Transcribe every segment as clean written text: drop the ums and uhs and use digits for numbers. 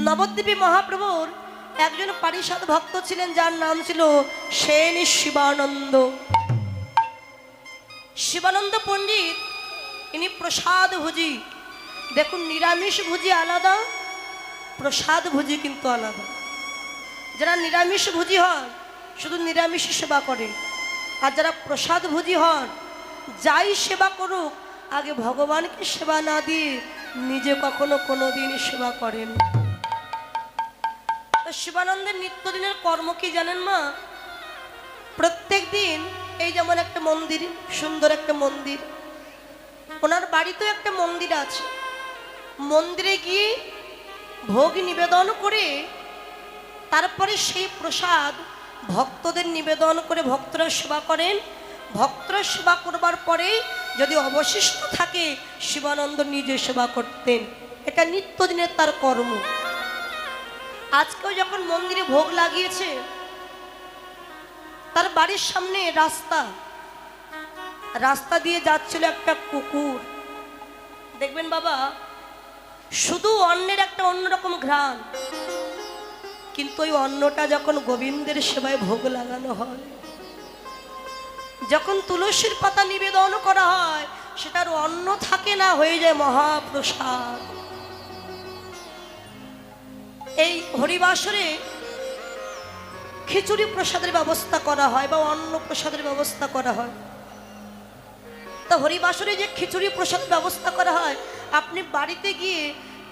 নবদ্বীপে মহাপ্রভুর একজন পারিষদ ভক্ত ছিলেন, যার নাম ছিল সেন শিবানন্দ। শিবানন্দ পণ্ডিত ইনি প্রসাদ ভোজী। দেখুন, নিরামিষ ভোজী আলাদা, প্রসাদ ভোজী কিন্তু আলাদা। যারা নিরামিষ ভোজী হন শুধু নিরামিষ সেবা করে, আর যারা প্রসাদ ভোজী হন যাই সেবা করুক আগে ভগবানকে সেবা না দিয়ে নিজে কখনো কোনোদিন সেবা করেন। শিবানন্দের নিত্যদিনের কর্ম কি জানেন মা? প্রত্যেক দিন এই যেমন একটা মন্দির, সুন্দর একটা মন্দির, ওনার বাড়িতেও একটা মন্দির আছে, মন্দিরে গিয়ে ভোগ নিবেদন করে তারপরে সেই প্রসাদ ভক্তদের নিবেদন করে ভক্তরা সেবা করেন। ভক্তরা সেবা করবার পরে যদি অবশিষ্ট থাকে শিবানন্দ নিজে সেবা করতেন। এটা নিত্যদিনের তার কর্ম। আজকেও যখন মন্দিরে ভোগ লাগিয়েছে, তার বাড়ির সামনে রাস্তা দিয়ে যাচ্ছিল একটা কুকুর। দেখবেন বাবা, শুধু অন্নের একটা অন্যরকম ঘ্রাণ, কিন্তু ওই অন্নটা যখন গোবিন্দের সেবায় ভোগ লাগানো হয়, যখন তুলসীর পাতা নিবেদন করা হয়, সেটার অন্ন থাকে না, হয়ে যায় মহাপ্রসাদ। এই হরিবাসরে খিচুড়ি প্রসাদের ব্যবস্থা করা হয় বা অন্ন প্রসাদের ব্যবস্থা করা হয়। তা হরিবাসরে যে খিচুড়ি প্রসাদ ব্যবস্থা করা হয়, আপনি বাড়িতে গিয়ে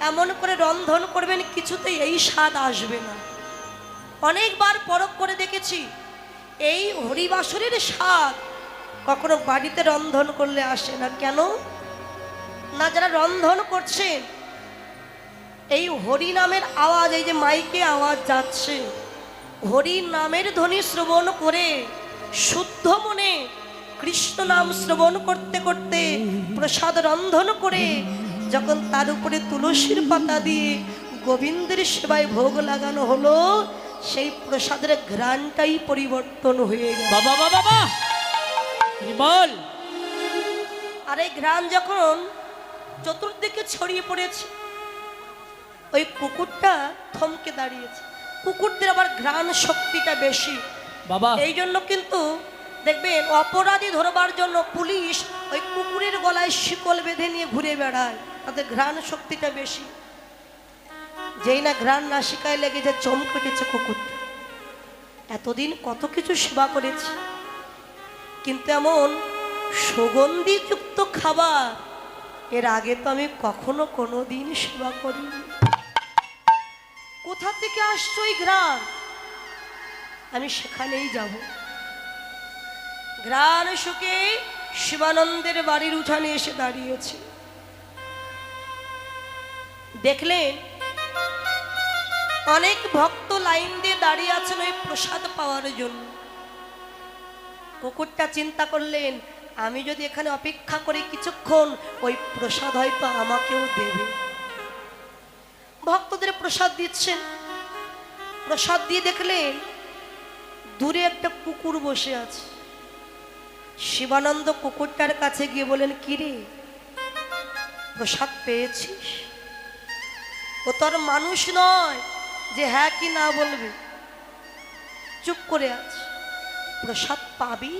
এমন করে রন্ধন করবেন কিছুতেই এই স্বাদ আসবে না। অনেকবার পরখ করে দেখেছি, এই হরিবাসরের স্বাদ কখনো বাড়িতে রন্ধন করলে আসে না। কেন না? যারা রন্ধন করছেন এই হরি নামের আওয়াজ, এই যে মাইকে আওয়াজ যাচ্ছে, হরি নামের ধ্বনি শ্রবণ করে শুদ্ধ মনে কৃষ্ণ নাম শ্রবণ করতে করতে প্রসাদ রন্ধন করে যখন তার উপরে তুলসীর পাতা দিয়ে গোবিন্দের সেবায় ভোগ লাগানো হলো, সেই প্রসাদের ঘ্রাণটাই পরিবর্তন হয়ে গেল। বাবা বাবা বাবা বল। আর এই ঘ্রাণ যখন চতুর্দিকে ছড়িয়ে পড়েছে, ওই কুকুরটা থমকে দাঁড়িয়েছে। কুকুরদের আবার ঘ্রাণ শক্তিটা বেশি বাবা। এই জন্য কিন্তু দেখবেন অপরাধী ধরবার জন্য পুলিশ ওই কুকুরের গলায় শিকল বেঁধে নিয়ে ঘুরে বেড়ায়, তাদের ঘ্রাণ শক্তিটা বেশি। যেই না ঘ্রাণ নাসিকায় লেগেছে চমকে উঠেছে কুকুরটা। এতদিন কত কিছু সেবা করেছি, কিন্তু এমন সুগন্ধিযুক্ত খাবার এর আগে তো আমি কখনো কোনোদিন সেবা করিনি। কোথা থেকে আসছো এই ঘ্রাণ? আমি সেখানেই যাব। ঘ্রাণ শুকে শিবানন্দের বাড়ির উঠানে এসে দাঁড়িয়েছে। দেখলেন অনেক ভক্ত লাইন দিয়ে দাঁড়িয়ে আছেন ওই প্রসাদ পাওয়ার জন্য। কুকুরটা চিন্তা করলেন, আমি যদি এখানে অপেক্ষা করি কিছুক্ষণ, ওই প্রসাদ হয়তো আমাকেও দেবে। ভক্তদের প্রসাদ দিচ্ছেন। প্রসাদ দিয়ে দেখলেন দূরে একটা কুকুর বসে আছে। শিবানন্দ কুকুরটার কাছে গিয়ে বলেন, কিরে, প্রসাদ পেয়েছিস? ও তোর মানুষ নয় যে হ্যাঁ কি না বলবে, চুপ করে আছে। প্রসাদ পাবি?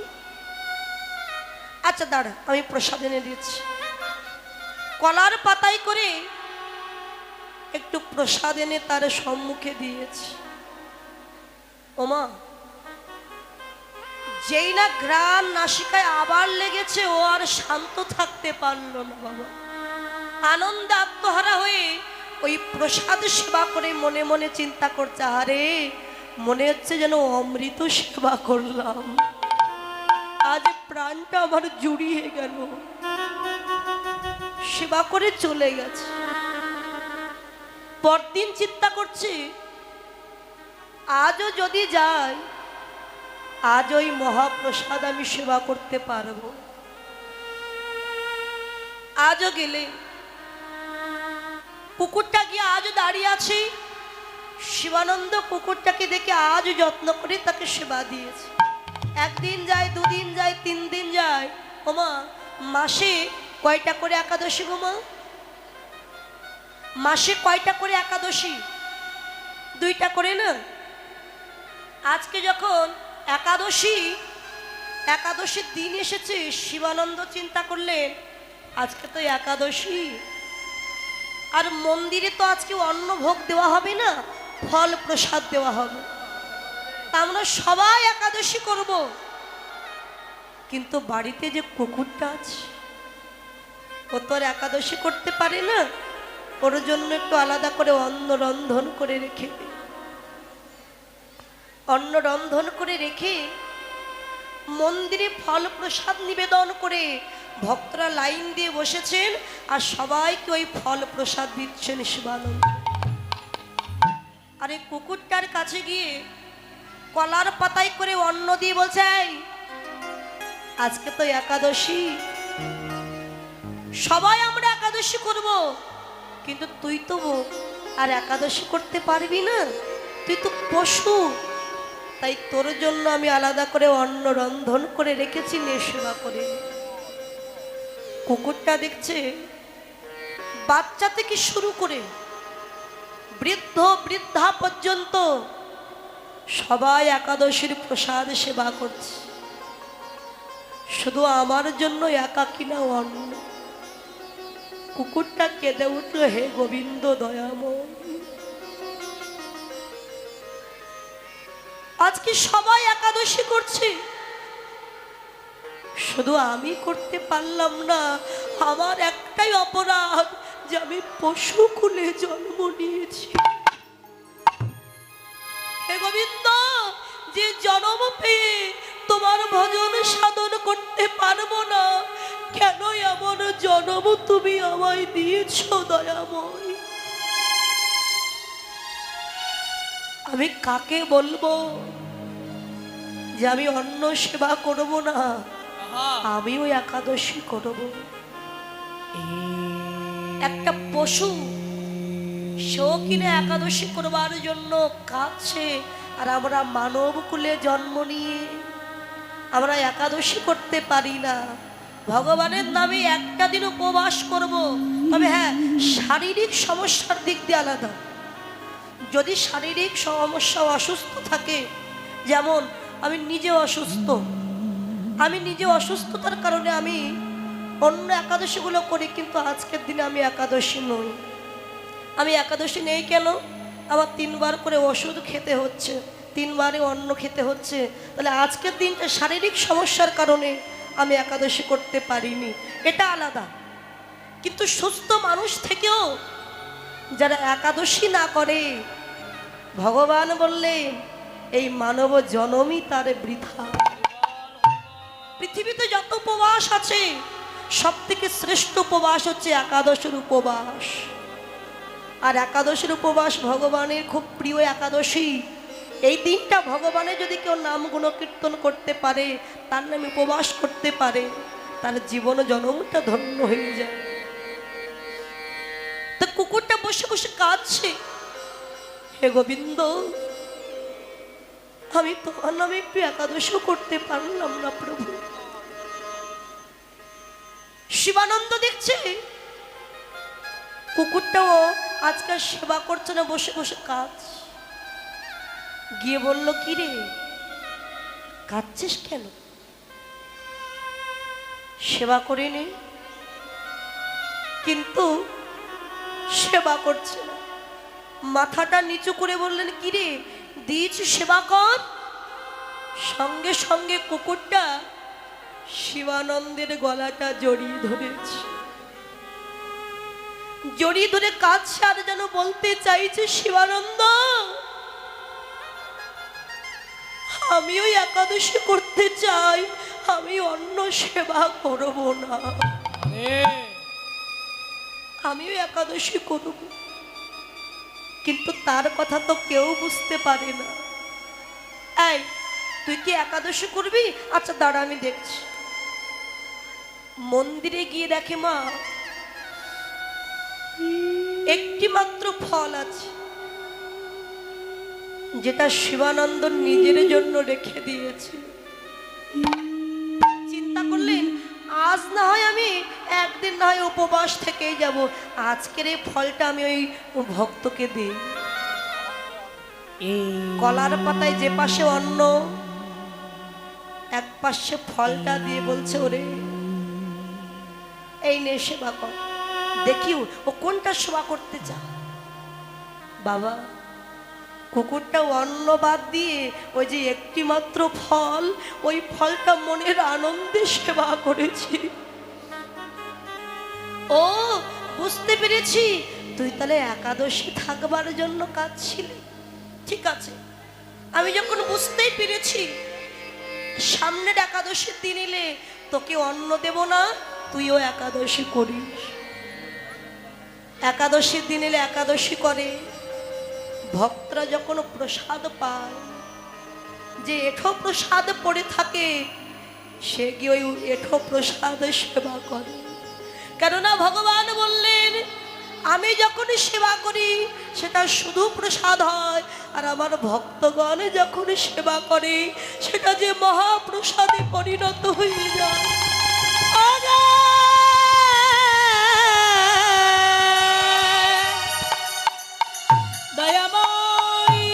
আচ্ছা দাঁড়া, আমি প্রসাদ এনে দিচ্ছি। কলার পাতায় করে একটু প্রসাদ এনে তার সম্মুখে দিয়েছি। ওমা, যেই না ঘ্রাণ নাসিকায় আবার লেগেছে, ও আর শান্ত থাকতে পারলো না বাবা। আনন্দে আত্মহারা হয়ে ওই প্রসাদ সেবা করে মনে মনে চিন্তা করছে, আরে মনে হচ্ছে যেন অমৃত সেবা করলাম, আজ প্রাণটা আমার জুড়িয়ে গেল। সেবা করে চলে গেছে। পরদিন চিন্তা করছে, আজও যদি যাই, আজ ওই মহাপ্রসাদ আমি সেবা করতে পারবো। আজও গেলে কুকুরটা গিয়ে আজও দাঁড়িয়ে আছে। শিবানন্দ কুকুরটাকে দেখে আজও যত্ন করে তাকে সেবা দিয়েছে। একদিন যায়, দুদিন যায়, 3 দিন যায়। ওমা, মাসে কয়টা করে একাদশী গো মা? মাসে কয়টা করে একাদশী? দুইটা করে না। আজকে যখন একাদশীর দিন এসেছে, শিবানন্দ চিন্তা করলেন আজকে তো একাদশী, আর মন্দিরে তো আজকে অন্ন ভোগ দেওয়া হবে না, ফল প্রসাদ দেওয়া হবে, তা আমরা সবাই একাদশী করব। কিন্তু বাড়িতে যে কুকুরটা আছে ও তো আর একাদশী করতে পারে না, ওর জন্য একটু আলাদা করে অন্ন রন্ধন করে রেখে মন্দিরে ফল প্রসাদ নিবেদন করে ভক্তরা লাইন দিয়ে বসেছেন আর সবাইকে ওই ফল প্রসাদ দিচ্ছেন শিবানন্দ। আর এই কুকুরটার কাছে গিয়ে কলার পাতায় করে অন্ন দিয়ে বলছে, "এই, আজকে তো একাদশী, সবাই আমরা একাদশী করব, কিন্তু তুই তো আর একাদশী করতে পারবি না, তুই তো পশু, তাই তোর জন্য আমি আলাদা করে অন্ন রন্ধন করে রেখেছি, নে সেবা করে।" কুকুরটা দেখছে বাচ্চা থেকে শুরু করে বৃদ্ধা পর্যন্ত সবাই একাদশীর প্রসাদ সেবা করছে, শুধু আমার জন্য একা কিনা অন্ন। কুকুরটা কেঁদে উঠল, "হে গোবিন্দ দয়াময়, আজকে সবাই একাদশী করছে, শুধু আমি করতে পারলাম না। আমার একটাই অপরাধ যে আমি পশু কুলে জন্ম নিয়েছি। হে গোবিন্দ, যে জন্ম পেয়ে তোমার ভজন সাধন করতে পারবো না, কেন এমন জন্ম তুমি আমায় দিয়েছ দয়াময়? আমি কাকে বলবো যে আমি অন্ন সেবা করব না, আমিও একাদশী করব? একটা পশু সেও কিনা একাদশী করবার জন্য কাঁদছে, আর আমরা মানব কুলে জন্ম নিয়ে আমরা একাদশী করতে পারি না। ভগবানের নামে একটা দিন উপবাস করব, তবে হ্যাঁ, শারীরিক সমস্যার দিক দিয়ে আলাদা। যদি শারীরিক সমস্যা অসুস্থ থাকে, যেমন আমি নিজে অসুস্থতার কারণে আমি অন্য একাদশীগুলো করি, কিন্তু আজকের দিনে আমি একাদশী নই। আমি একাদশী নেই কেন? আমার 3 বার করে ওষুধ খেতে হচ্ছে, 3 বারে অন্ন খেতে হচ্ছে, তাহলে আজকের দিনটা শারীরিক সমস্যার কারণে আমি একাদশী করতে পারিনি, এটা আলাদা। কিন্তু সুস্থ মানুষ থেকেও যারা একাদশী না করে, ভগবান বললেন এই মানব জনমই তার বৃথা। পৃথিবীতে যত উপবাস আছে সব থেকে শ্রেষ্ঠ উপবাস হচ্ছে একাদশীর উপবাস। আর একাদশীর উপবাস ভগবানের খুব প্রিয় একাদশী। এই দিনটা ভগবানের যদি কেউ নাম গুণকীর্তন করতে পারে, তার নামে উপবাস করতে পারে, তার জীবন জন্মটা ধন্য হয়ে যায়। তো কুকুরটা বসে বসে কাঁদছে, "হে গোবিন্দ, আমি তোমার নামে একটু একাদশী করতে পারলাম না প্রভু।" শিবানন্দ দেখছে কুকুরটাও আজকাল সেবা করছে না, বসে বসে কাঁদছে। গিয়ে বলল, "কি রে, কাঁদছিস কেন? সেবা করে নে।" কিন্তু সেবা করছে না। মাথাটা নিচু করে বললেন, "কি রে, দিয়েছি সেবা কর।" সঙ্গে সঙ্গে কুকুরটা শিবানন্দের গলাটা জড়িয়ে ধরেছে, জড়িয়ে ধরে কাঁদছে, আর যেন বলতে চাইছে, "শিবানন্দ, আমিও একাদশী করতে চাই, আমি অন্য সেবা করব না, আমিও একাদশী করব।" কিন্তু তার কথা তো কেউ বুঝতে পারে না। এই, তুই কি একাদশী করবি? আচ্ছা দাঁড়া, আমি দেখছি। মন্দিরে গিয়ে দেখে মা একটি মাত্র ফল আছে, যেটা শিবানন্দ নিজের জন্য রেখে দিয়েছে। চিন্তা করলেন, আজ না হয় আমি একদিন না হয় উপবাস থেকেই যাব, আজকের এই ফলটা আমি ওই ভক্তকে দিই। এই কলার পাতায় যে পাশে অন্ন, এক পাশে ফলটা দিয়ে বলছে, ওরে এই নে সেবা কর, দেখি ও কোনটা সেবা করতে চায়। বাবা, কুকুরটা অন্ন বাদ দিয়ে ওই যে একটি মাত্র ফল, ওই ফলটা মনের আনন্দে সেবা করেছি। ও বুঝতে পেরেছি, তুই তাহলে একাদশী থাকবার জন্য কাঁদছিলি। ঠিক আছে, আমি যখন বুঝতেই পেরেছি সামনের একাদশীর দিন এলে তোকে অন্ন দেব না, তুইও একাদশী করিস। একাদশীর দিন এলে একাদশী করে, ভক্তরা যখন প্রসাদ পায়, যে এঠো প্রসাদ পড়ে থাকে, সে গিয়ে ওই এঠো প্রসাদ সেবা করে। কেননা ভগবান বললেন, আমি যখন সেবা করি সেটা শুধু প্রসাদ হয়, আর আমার ভক্তগণ যখন সেবা করে সেটা যে মহাপ্রসাদে পরিণত হয়ে যায়। দয়াময়ী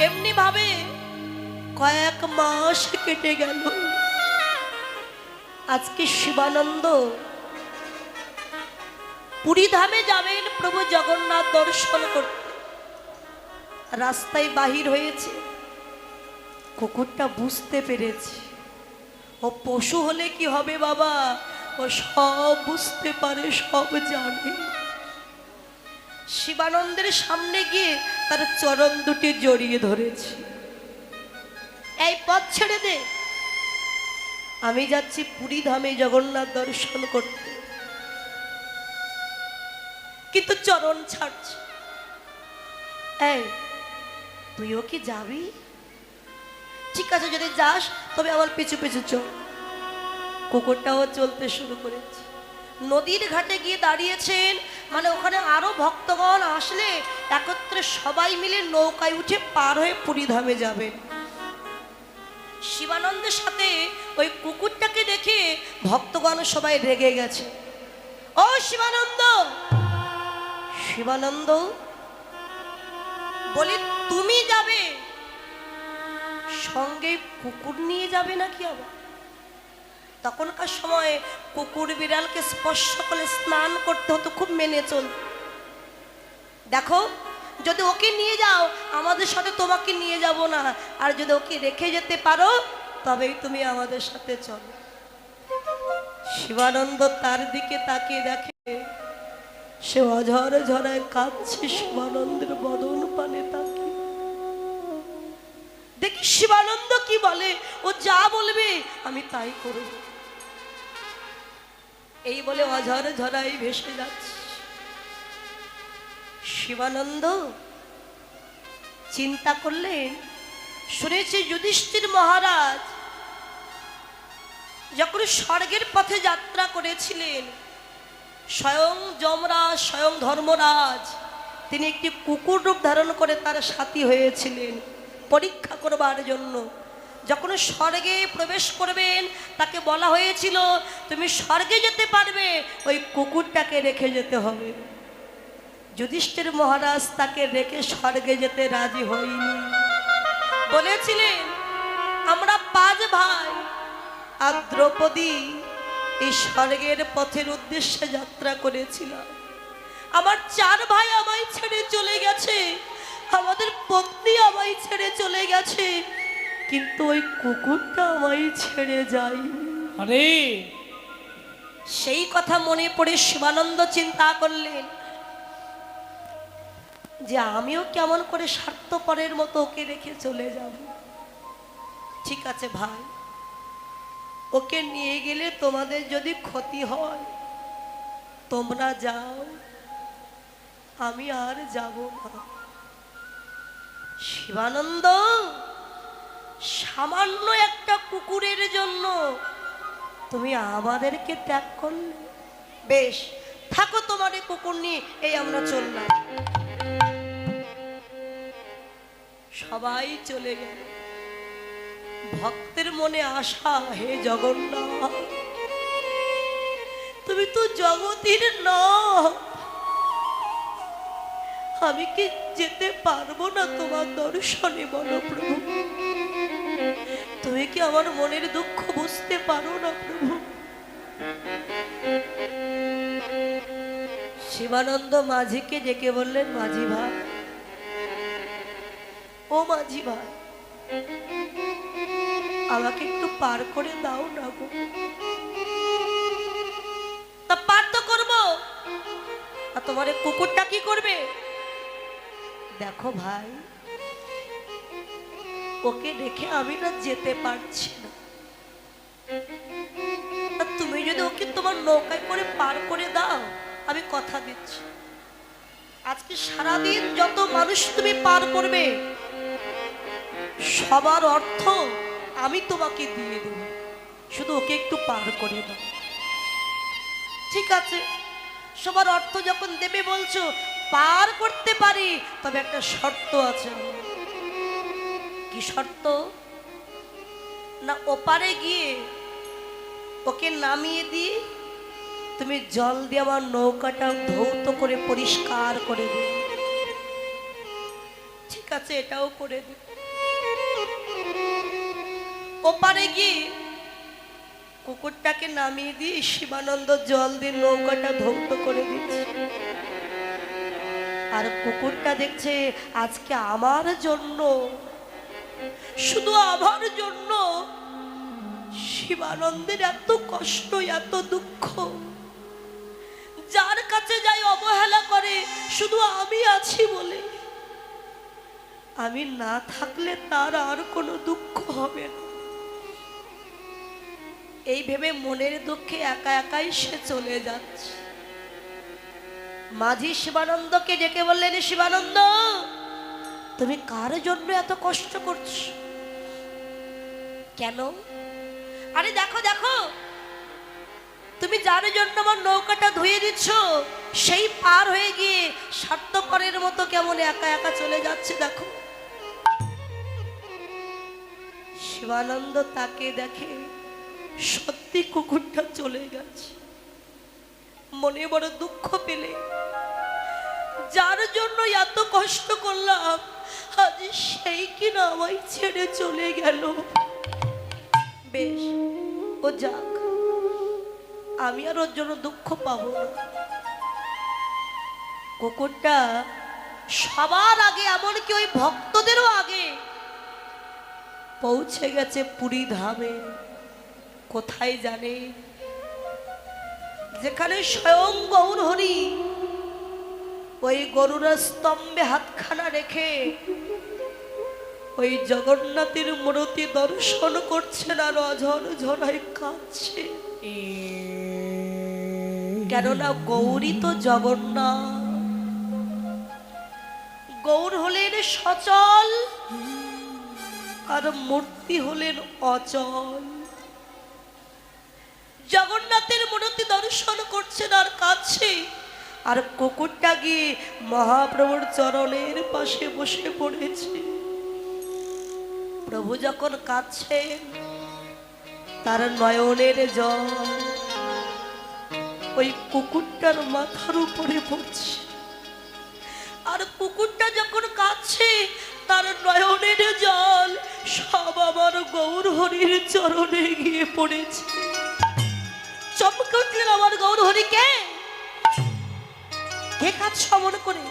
এমনি ভাবে কয়েক মাস কেটে গেল। আজকে শিবানন্দ পুরী ধামে যাবেন প্রভু জগন্নাথ দর্শন করতে, রাস্তায় বাহির হয়েছে। কুকুরটা বুঝতে পেরেছে, ও পশু হলে কি হবে বাবা, ও সব বুঝতে পারে, সব জানে। শিবানন্দের সামনে গিয়ে তার চরণ দুটি জড়িয়ে ধরেছে, এই পথ ছেড়ে দে, আমি যাচ্ছি পুরী ধামে জগন্নাথ দর্শন করতে। কিন্তু চরণ ছাড়ছে। এই তুইও কি যাবি? ঠিক আছে, যদি যাস তবে আমার পিছু পিছু চল। কুকুরটাও চলতে শুরু করেছে। নদীর ঘাটে গিয়ে দাঁড়িয়েছেন, মানে ওখানে আরো ভক্তগণ আসলে একত্রে সবাই মিলে নৌকায় উঠে পার হয়ে পুরী ধামে যাবেন। শিবানন্দের সাথে ওই কুকুরটাকে দেখে ভক্তগণ সবাই রেগে গেছে। ও শিবানন্দ, শিবানন্দ বলি তুমি যাবে, সঙ্গে কুকুর নিয়ে যাবে নাকি আবার? তখনকার সময় কুকুর বিড়ালকে স্পর্শ করে স্নান করতে হতো, খুব মেনে চল। দেখো, যদি ওকে নিয়ে যাও আমাদের সাথে তোমাকে নিয়ে যাব না, আর যদি ওকে রেখে যেতে পারো তবেই তুমি আমাদের সাথে চলো। শিবানন্দ তার দিকে তাকিয়ে দেখে সে অঝর ঝরায় কাঁদছে। শিবানন্দের বদন পানে তাকিয়ে দেখি শিবানন্দ কি বলে, ও যা বলবে আমি তাই করব, এই বলে অঝর ঝরাই ভেসে যাচ্ছে। শিবানন্দ চিন্তা করলেন, শুনেছি যুধিষ্ঠির মহারাজ যখন স্বর্গের পথে যাত্রা করেছিলেন, স্বয়ং যমরাজ, স্বয়ং ধর্মরাজ তিনি একটি কুকুর রূপ ধারণ করে তার সাথী হয়েছিলেন পরীক্ষা করবার জন্য। যখন স্বর্গে প্রবেশ করবেন তাকে বলা হয়েছিল, তুমি স্বর্গে যেতে পারবে, ওই কুকুরটাকে রেখে যেতে হবে। যুধিষ্ঠির মহারাজ তাকে রেখে স্বর্গে যেতে রাজি হয়নি। বলেছিলেন, আমরা 5 ভাই আর দ্রৌপদী এই স্বর্গের পথের উদ্দেশ্যে যাত্রা করেছিলাম। আমার 4 ভাই আমায় ছেড়ে চলে গেছে, আমাদের পত্নী আমায় ছেড়ে চলে গেছে, কিন্তু ওই কুকুরটা আমায় ছেড়ে যায়নি। আরে সেই কথা মনে পড়ে শিবানন্দ চিন্তা করলেন যে আমিও কেমন করে স্বার্থপরের মতো ওকে রেখে চলে যাব। ঠিক আছে ভাই, ওকে নিয়ে গেলে তোমাদের যদি ক্ষতি হয় তোমরা যাও, আমি আর যাব না। শিবানন্দ সামান্য একটা কুকুরের জন্য তুমি আমাদেরকে ত্যাগ করলে? বেশ, থাকো তোমার এই কুকুর নিয়ে, এই আমরা চললাম। সবাই চলে গেল। ভক্তের মনে আশা, হে জগন্নাথ তুমি তো জগতের নাথ, আমি কি যেতে পারবো না তোমার দর্শনে? বলো প্রভু, তুমি কি আমার মনের দুঃখ বুঝতে পারো না প্রভু? শিবানন্দ মাঝিকে ডেকে বললেন, মাঝি ভাই, ও মাঝি ভাই, আমাকে একটু পার করে দাও না গো। তা পার তো করবো, আর তোমার এই কুকুরটা কি করবে? দেখো ভাই, ওকে রেখে আমি না যেতে পারছি না। আর তুমি যদি ওকে তোমার নৌকায় করে পার করে দাও, আমি কথা দিচ্ছি, আজকে সারাদিন যত মানুষ তুমি পার করবে সবার অর্থ আমি তোমাকে দিয়ে দেব, শুধু ওকে একটু পার করে দাও। ঠিক আছে, সবার অর্থ যখন দেবে বলছো, পার করতে পারি, তবে একটা শর্ত আছে। কি শর্ত? না, ওপারে গিয়ে ওকে নামিয়ে দিয়ে তুমি জল দিয়ে আমার নৌকাটা ধৌত করে পরিষ্কার করে দেবে। ঠিক আছে, এটাও করে দেবে। ওপারে গিয়ে কুকুরটাকে নামিয়ে দিয়ে শিবানন্দ জল দিয়ে নৌকাটা ধৌত করে দিচ্ছে। আর কুকুরটা দেখছে আজকে আমার জন্য, শুধু আমার জন্য শিবানন্দের এত কষ্ট, এত দুঃখ, যার কাছে যাই অবহেলা করে, শুধু আমি আছি বলে। আমি না থাকলে তার আর কোনো দুঃখ হবে না, এই ভেবে মনের দুঃখে একা একাই সে চলে যাচ্ছে। মাঝি শিবানন্দকে ডেকে বললেন, শিবানন্দ, তুমি কার জন্য এত কষ্ট করছো? কেন? আরে দেখো দেখো, তুমি যার জন্য আমার নৌকাটা ধুয়ে দিচ্ছ, সেই পার হয়ে গিয়ে স্বার্থপরের মতো কেমন একা একা চলে যাচ্ছে দেখো। শিবানন্দ তাকে দেখে, সত্যি কুকুরটা চলে গেছে। মনে বড় দুঃখ পেলে, যার জন্য এত কষ্ট করলাম, আজ সেই কিনা আমায় ছেড়ে চলে গেল। বেশ, ও যাক, আমি আর ওর জন্য দুঃখ পাবো না। কুকুরটা সবার আগে, এমনকি ওই ভক্তদেরও আগে পৌঁছে গেছে পুরী ধামে। কোথায় জানে? যেখানে স্বয়ং গৌর হরি ওই গরুর স্তম্ভে হাতখানা রেখে ওই জগন্নাথের মূর্তি দর্শন করছেন আর অঝর ঝরায় কাঁদছে। কেননা গৌরী তো জগন্নাথ, গৌর হলেন সচল আর মূর্তি হলেন অচল। জগন্নাথের মূর্তি দর্শন করছেন আর কাছে, আর কুকুরটা গিয়ে মহাপ্রভুর চরণের পাশে বসে পড়েছে। প্রভু যখন কাঁদছেন, তার নয়নের জল ওই কুকুরটার মাথার উপরে পড়ছে। আর কুকুরটা যখন কাঁদছে, তার নয়নের জল সব আমার গৌর হরির চরণে গিয়ে পড়েছে। চমকে উঠলেন, আমার গৌর হরিকে কে কাজ সমন করে?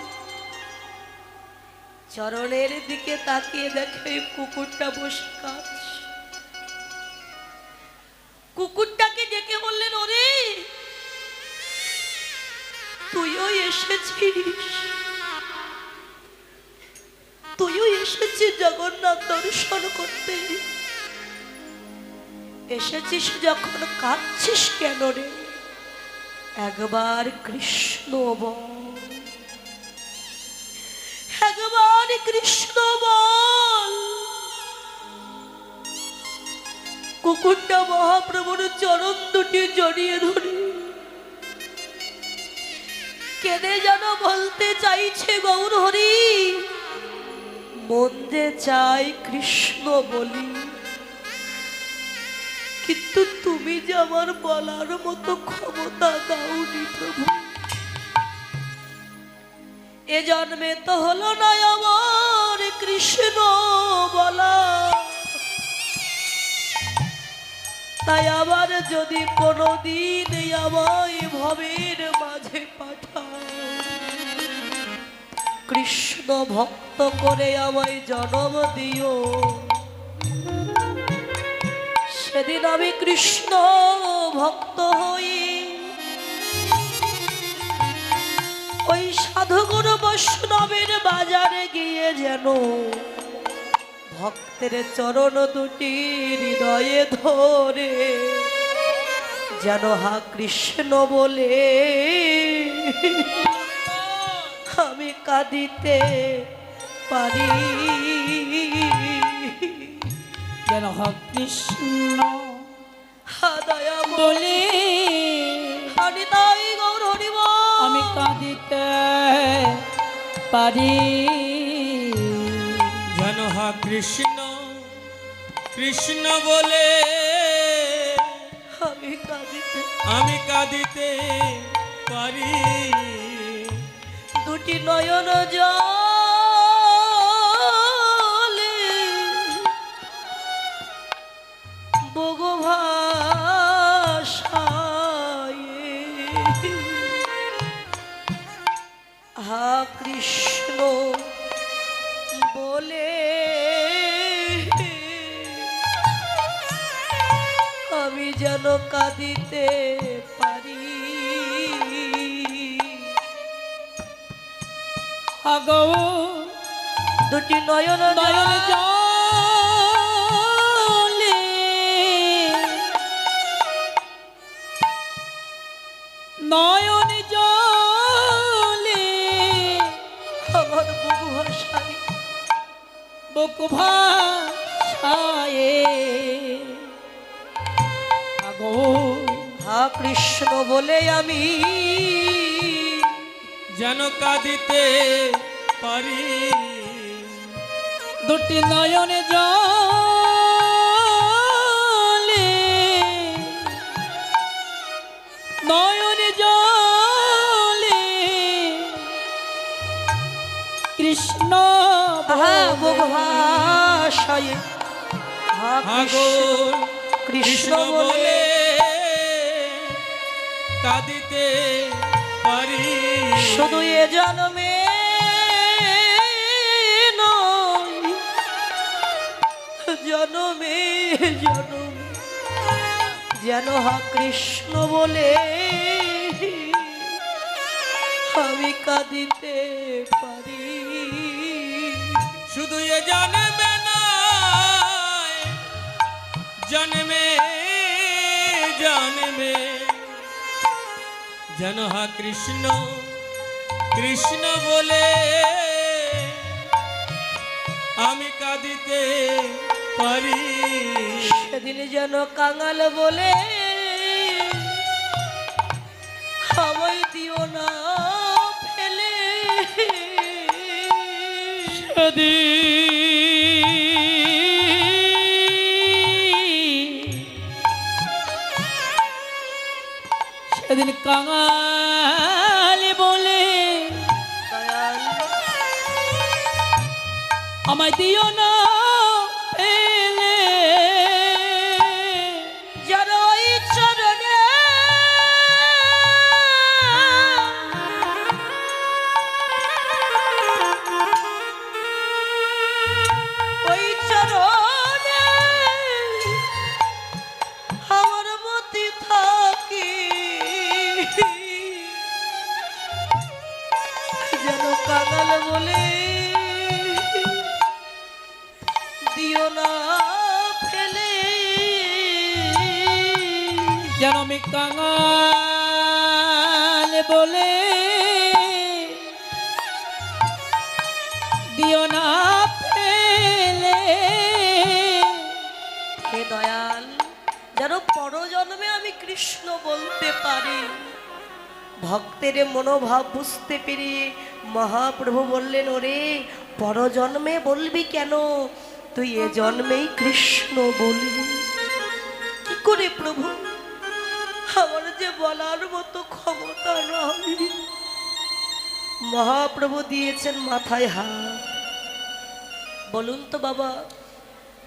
চরণের দিকে তাকিয়ে দেখে কুকুরটা বসে কাঁদছে। কুকুরটাকে ডেকে বললেন, ওরে তুইও এসেছিস, তুইও এসেছিস জগন্নাথ দর্শন করতে। এসেছিস যখন কাঁদছিস কেন রে? একবার কৃষ্ণ বল, একবার কৃষ্ণ বল। কুকুরটা মহাপ্রভুর চরণ দুটি জড়িয়ে ধরে কেঁদে যেন বলতে চাইছে, গৌর হরি মন যে চাই কৃষ্ণ বলি, কিন্তু তুমি যে আমার বলার মতো ক্ষমতা দাওনি প্রভু। এ জন্মে তো হলো না আমার কৃষ্ণ বলা, তাই আবার যদি কোনোদিন আমায় ভবের মাঝে পাঠাও, কৃষ্ণ ভক্ত করে আমায় জন্ম দিও। সেদিন আমি কৃষ্ণ ভক্ত হই ওই সাধুগুরু বৈষ্ণবের বাজারে গিয়ে যেন ভক্তের চরণ দুটি হৃদয়ে ধরে যেন হা কৃষ্ণ বলে আমি কাঁদিতে পারি। যেন কৃষ্ণ হা দয়া বলে আমি তাই গৌর হরিব আমি কাঁদিতে পারি। যেন হা কৃষ্ণ কৃষ্ণ বলে আমি কাঁদিতে পারি। দুটি নয়ন জলে বগো ভাষায় হা কৃষ্ণ বলে আমি যেন কাঁদিতে পারি। আগো দুটি নয়ন নয়ন জলে নয়ন জলে আমার বুকু ভাষায় বুক ভাষায় আগো হা কৃষ্ণ বলে আমি যেন কাঁদিতে পারি। দুটি নয়নে জলে নয়নে জলে কৃষ্ণ হা বুকু ভাষায় হা আগো কৃষ্ণ বলে কাঁদিতে পারি। শুধু এ জন্মে নয় জন্মে জন্মে যেন হা কৃষ্ণ বলে আমি কাঁদিতে পারি। শুধু এ জন্মে নয় জন্মে জন্মে যেন হা কৃষ্ণ কৃষ্ণ বলে আমি কাঁদিতে পারি। সেদিন যেন কাঙাল বলে আমায় দিও না ফেলে, সেদিন কাঙালি বলে দয়াল আমায় দিও না পেলে, যেন ওই চরণে ওই চরণে আমার মতি থাকি, যেন কাঙাল বলে দিও না ফেলে, যেন আমি কাঙাল বলে দিও না পেলে। হে দয়াল যেন পরজন্মে আমি কৃষ্ণ বলতে পারি। ভক্তের মনোভাব বুঝতে পেরে মহাপ্রভু বললেন, ওরে পরজন্মে বলবি কেন, তুই এ জন্মেই কৃষ্ণ বলবি। কি করে প্রভু, আমার যে বলার মতো ক্ষমতা নয়। মহাপ্রভু দিয়েছেন মাথায় হাত। বলুন তো বাবা,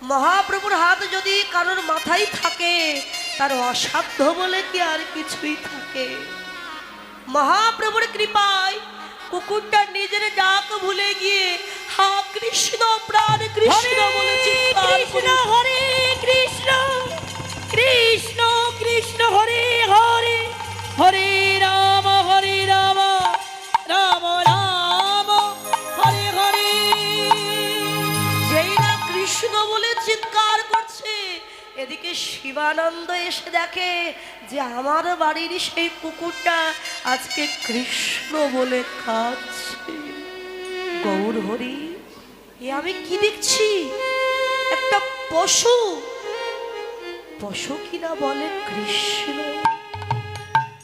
মহাপ্রভুর হাত যদি কারোর মাথায় থাকে, তার অসাধ্য বলে কি আর কিছুই থাকে? মহাপ্রভুর কৃপায় কুকুরটা নিজের ডাক ভুলে গিয়ে হা কৃষ্ণ প্রাণ কৃষ্ণ বলে চিৎকার কৃষ্ণ করে- হরে কৃষ্ণ কৃষ্ণ কৃষ্ণ হরে হরে হরে রাম রাম রাম হরে হরে। যেই না কৃষ্ণ বলে চিৎকার করছে, এদিকে শিবানন্দ এসে দেখে যে আমার বাড়ির সেই কুকুরটা আজকে কৃষ্ণ বলে কাঁদছে। গৌর হরি, এ আমি কি দেখছি? একটা পশু, পশু কিনা বলে কৃষ্ণ।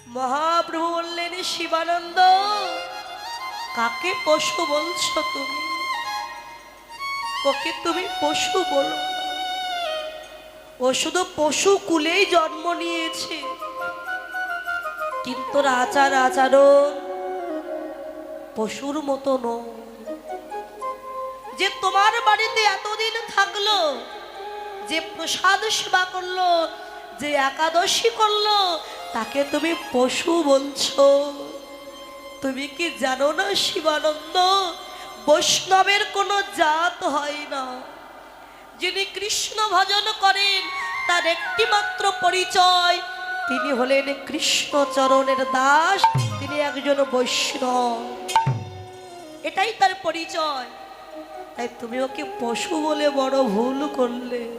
মহাপ্রভু বললেন, শিবানন্দ, কাকে পশু বলছো তুমি? ওকে তুমি পশু বলো না। ও শুধু পশু কুলেই জন্ম নিয়েছে, কিন্তু আচার আচরণ পশুর মতো নয়। যে তোমার বাড়িতে এতদিন থাকলো, যে প্রসাদ সেবা করলো, যে একাদশী করলো, তাকে তুমি পশু বলছো? তুমি কি জানো না শিবানন্দ, বৈষ্ণবের কোনো জাত হয় না। যিনি কৃষ্ণ ভজন করেন, তার একটি মাত্র পরিচয়, তিনি হলেন কৃষ্ণ চরণের দাস, তিনি একজন বৈষ্ণব। এটাই তার পরিচয়। তাই তুমি ওকে পশু বলে বড় ভুল করলে।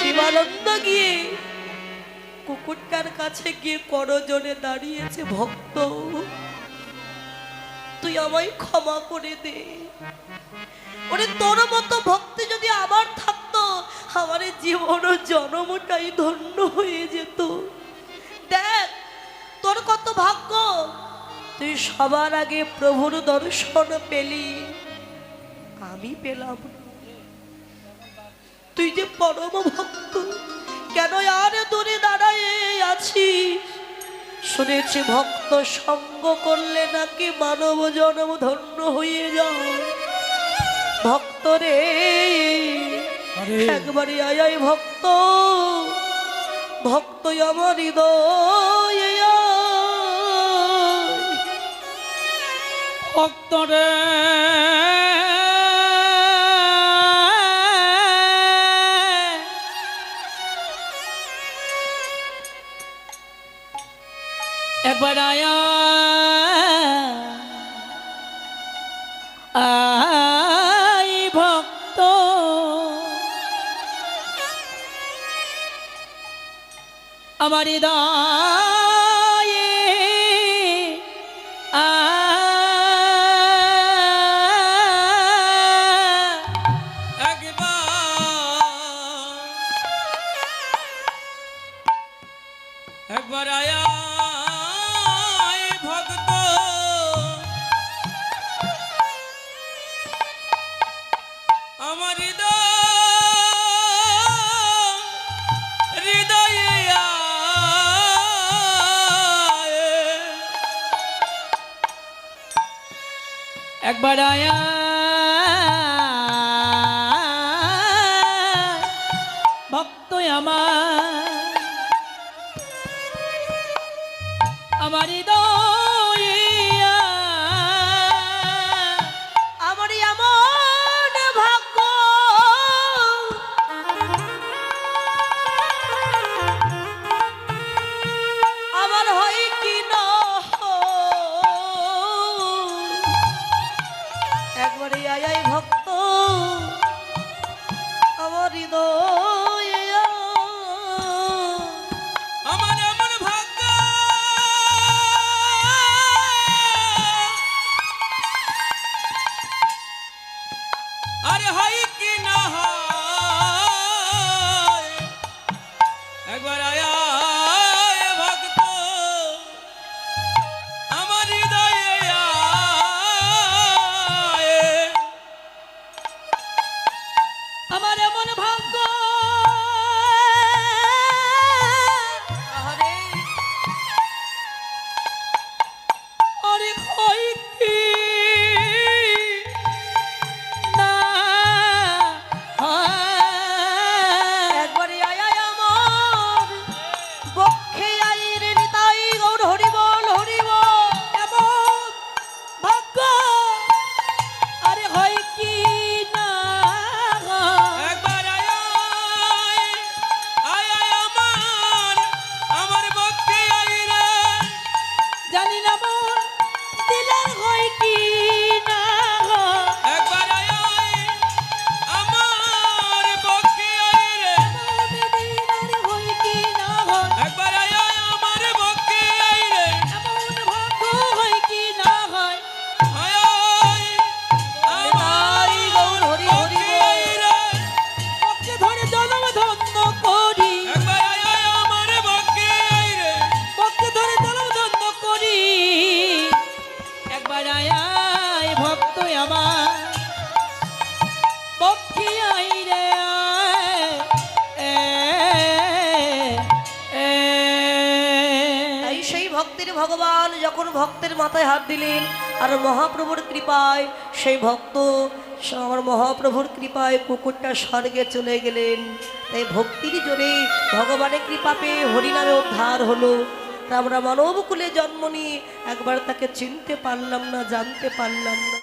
শিবানন্দ গিয়ে কুকুরটার কাছে গিয়ে করজোড়ে দাঁড়িয়েছে, ভক্ত তুই আমায় ক্ষমা করে দে। ওরে তোর মতো ভক্তি যদি আমার থাকতো, আমার জীবন ও জন্মটাই ধন্য হয়ে যেত। দেখ তোর কত ভাগ্য, তুই সবার আগে প্রভুর দর্শন পেলি, আমি পেলাম না। তুই যে পরম ভক্ত, কেন আর দূরে দাঁড়ায় আছি? শুনেছি ভক্ত সঙ্গ করলে নাকি মানব জন্ম ধন্য হয়ে যায়। ভক্ত রে, একবারে আয় আয় ভক্ত, ভক্ত আমার হৃদয়ে আয়। ভক্তরে একবার আয়া আই ভক্ত, আমার হৃদয়ে একবার আয়া ভক্ত, আমার হৃদয়ে একবার আয়া ভক্ত আমার হৃদয়ে আমার এমন ভাগ্য, আমার হয় কি না একবারে আয় আয় ভক্ত, আমার হৃদয়ে আয়। আমার এমন ভাগ্য, দিদার হয় কি না হয় একবার আয়া আমার বক্ষে আই রে এমন দিদার হয় কি না হয় একবার আয়া আমার বক্ষে আই রে এমন ভাগ্য হয় কি না হয় আয় আমার তাই গৌর হরি হরি বক্ষে আই রে পক্ষে ধরে জনম ধন্য করি একবার আয়া আমার বক্ষে আই রে পক্ষে ধরে জনম ধন্য করি একবার আয় ভক্ত আমার পক্ষে আই রে তাই সেই ভক্তের ভগবান যখন ভক্তের মাথায় হাত দিলেন আর মহাপ্রভুর কৃপায় সেই ভক্ত আমার মহাপ্রভুর কৃপায় কুকুরটা স্বর্গে চলে গেলেন। তাই ভক্তির জোরে ভগবানের কৃপা পেয়ে হরিনামে উদ্ধার হলো। তা আমরা মানবকুলে জন্ম নিয়ে একবার তাকে চিনতে পারলাম না, জানতে পারলাম না।